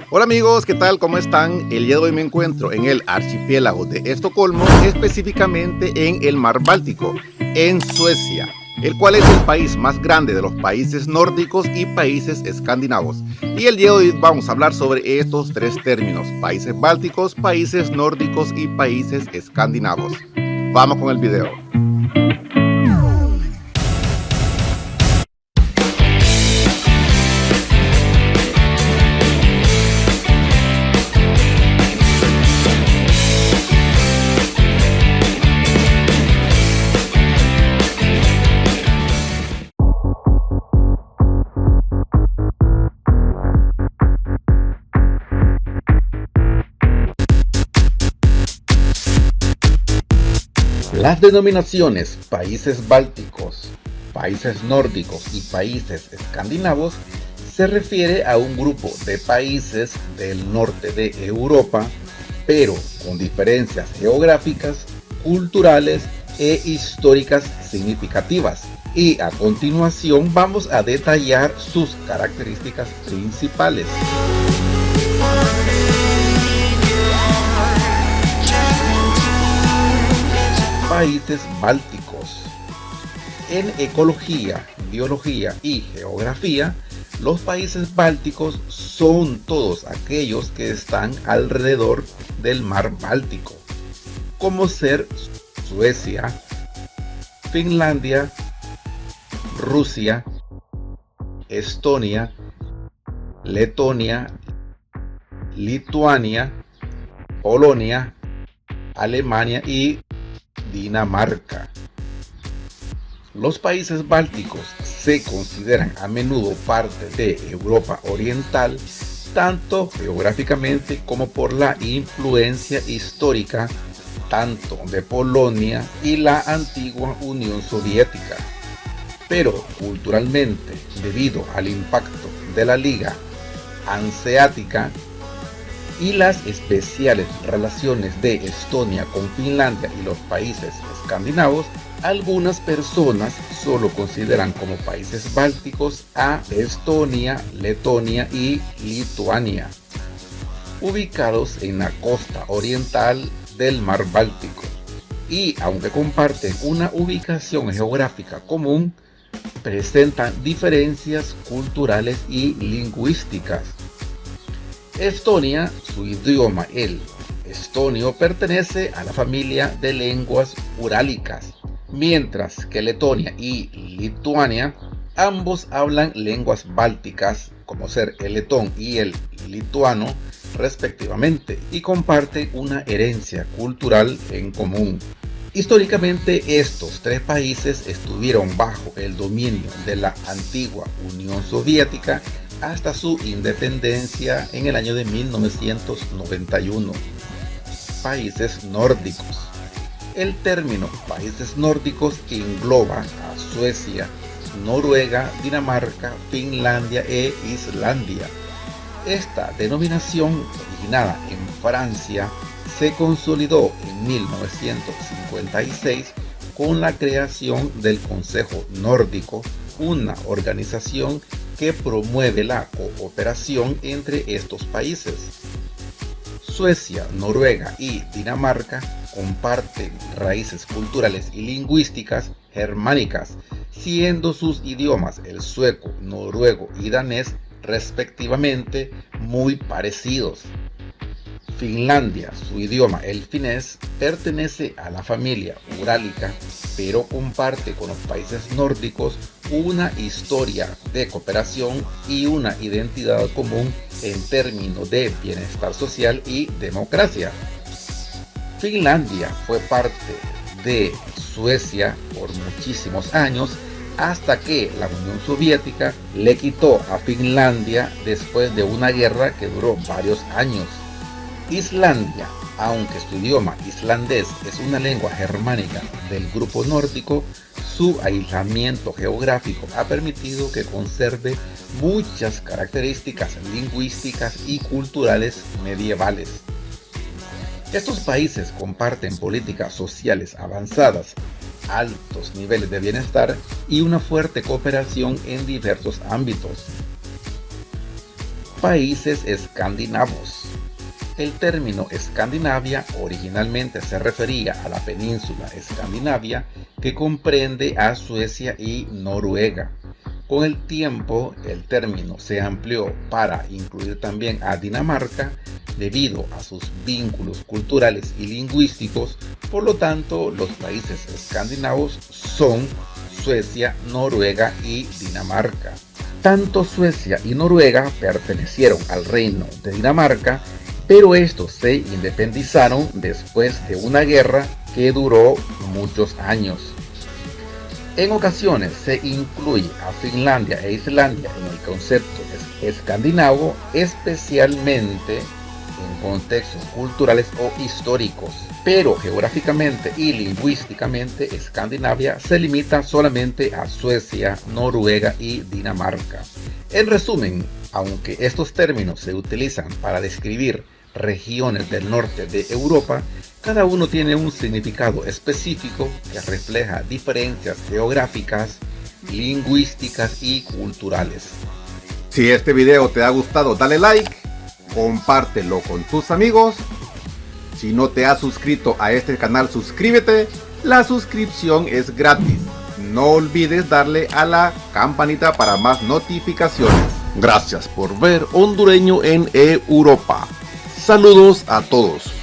Hola amigos, ¿qué tal? ¿Cómo están? El día de hoy me encuentro en el archipiélago de Estocolmo, específicamente en el Mar Báltico, en Suecia, el cual es el país más grande de los países nórdicos y países escandinavos. Y el día de hoy vamos a hablar sobre estos tres términos: países bálticos, países nórdicos y países escandinavos. Vamos con el video. Las denominaciones países bálticos, países nórdicos y países escandinavos se refiere a un grupo de países del norte de Europa, pero con diferencias geográficas, culturales e históricas significativas. Y a continuación vamos a detallar sus características principales. Países bálticos. En ecología, biología y geografía, los países bálticos son todos aquellos que están alrededor del mar Báltico, como ser Suecia, Finlandia, Rusia, Estonia, Letonia, Lituania, Polonia, Alemania y Dinamarca. Los países bálticos se consideran a menudo parte de Europa Oriental, tanto geográficamente como por la influencia histórica tanto de Polonia y la antigua Unión Soviética. Pero culturalmente, debido al impacto de la Liga Hanseática y las especiales relaciones de Estonia con Finlandia y los países escandinavos, algunas personas solo consideran como países bálticos a Estonia, Letonia y Lituania, ubicados en la costa oriental del mar Báltico. Y aunque comparten una ubicación geográfica común, presentan diferencias culturales y lingüísticas. Estonia, su idioma, el estonio, pertenece a la familia de lenguas urálicas, mientras que Letonia y Lituania ambos hablan lenguas bálticas, como ser el letón y el lituano, respectivamente, y comparten una herencia cultural en común. Históricamente, estos tres países estuvieron bajo el dominio de la antigua Unión Soviética hasta su independencia en el año de 1991. Países nórdicos. El término países nórdicos engloba a Suecia, Noruega, Dinamarca, Finlandia e Islandia. Esta denominación, originada en Francia, se consolidó en 1956 con la creación del Consejo Nórdico, una organización que promueve la cooperación entre estos países. Suecia, Noruega y Dinamarca comparten raíces culturales y lingüísticas germánicas, siendo sus idiomas el sueco, noruego y danés respectivamente muy parecidos. Finlandia, su idioma el finés, pertenece a la familia urálica, pero comparte con los países nórdicos una historia de cooperación y una identidad común en términos de bienestar social y democracia. Finlandia fue parte de Suecia por muchísimos años, hasta que la Unión Soviética le quitó a Finlandia después de una guerra que duró varios años. Islandia, aunque su idioma islandés es una lengua germánica del grupo nórdico, su aislamiento geográfico ha permitido que conserve muchas características lingüísticas y culturales medievales. Estos países comparten políticas sociales avanzadas, altos niveles de bienestar y una fuerte cooperación en diversos ámbitos. países escandinavos. El término Escandinavia originalmente se refería a la península Escandinavia, que comprende a Suecia y Noruega. Con el tiempo, el término se amplió para incluir también a Dinamarca debido a sus vínculos culturales y lingüísticos. Por lo tanto, los países escandinavos son Suecia, Noruega y Dinamarca. Tanto Suecia y Noruega pertenecieron al reino de Dinamarca, pero estos se independizaron después de una guerra que duró muchos años. En ocasiones se incluye a Finlandia e Islandia en el concepto escandinavo, especialmente en contextos culturales o históricos, pero geográficamente y lingüísticamente Escandinavia se limita solamente a Suecia, Noruega y Dinamarca. En resumen, aunque estos términos se utilizan para describir regiones del norte de Europa, cada uno tiene un significado específico que refleja diferencias geográficas, lingüísticas y culturales. Si este video te ha gustado, dale like, compártelo con tus amigos. Si no te has suscrito a este canal, suscríbete. La suscripción es gratis. No olvides darle a la campanita para más notificaciones. Gracias por ver Hondureño en Europa. Saludos a todos.